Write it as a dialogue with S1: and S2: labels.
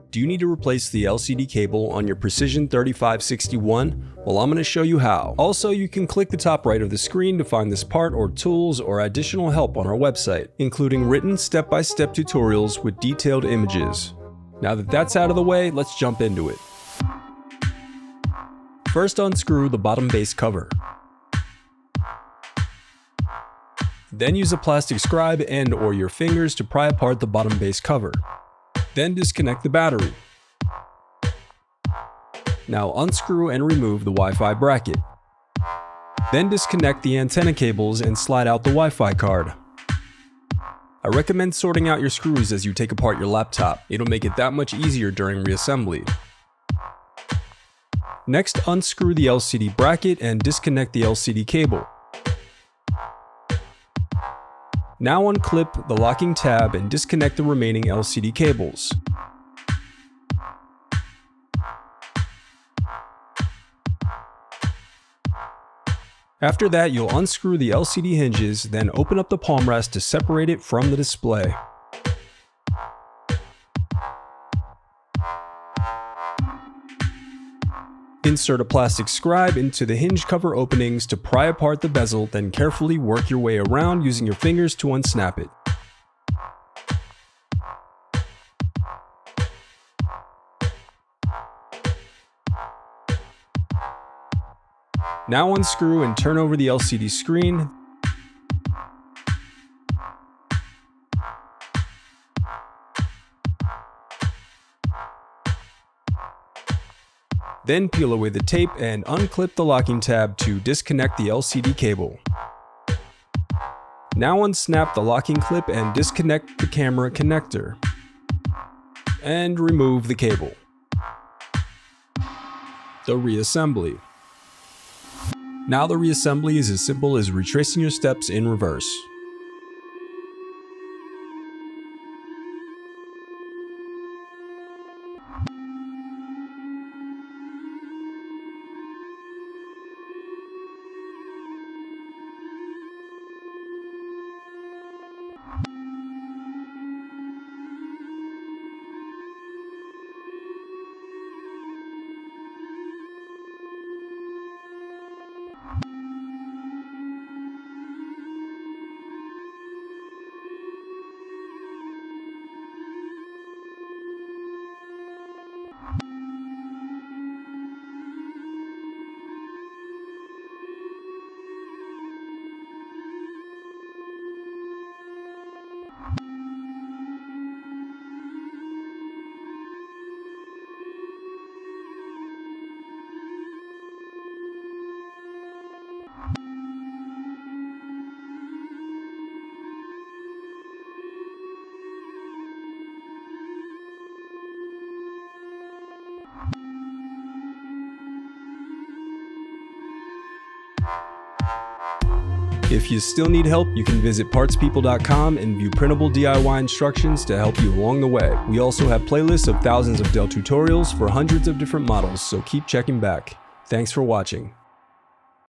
S1: Do you need to replace the LCD cable on your Precision 3561? Well, I'm going to show you how. Also, you can click the top right of the screen to find this part or tools or additional help on our website, including written step-by-step tutorials with detailed images. Now that that's out of the way, let's jump into it. First, unscrew the bottom base cover. Then use a plastic scribe and/or your fingers to pry apart the bottom base cover. Then disconnect the battery. Now unscrew and remove the Wi-Fi bracket. Then disconnect the antenna cables and slide out the Wi-Fi card. I recommend sorting out your screws as you take apart your laptop. It'll make it that much easier during reassembly. Next, unscrew the LCD bracket and disconnect the LCD cable. Now unclip the locking tab and disconnect the remaining LCD cables. After that, you'll unscrew the LCD hinges, then open up the palm rest to separate it from the display. Insert a plastic scribe into the hinge cover openings to pry apart the bezel, then carefully work your way around using your fingers to unsnap it. Now unscrew and turn over the LCD screen. Then peel away the tape and unclip the locking tab to disconnect the LCD cable. Now unsnap the locking clip and disconnect the camera connector. And remove the cable. The reassembly. Now the reassembly is as simple as retracing your steps in reverse. If you still need help, you can visit partspeople.com and view printable DIY instructions to help you along the way. We also have playlists of thousands of Dell tutorials for hundreds of different models, so keep checking back. Thanks for watching.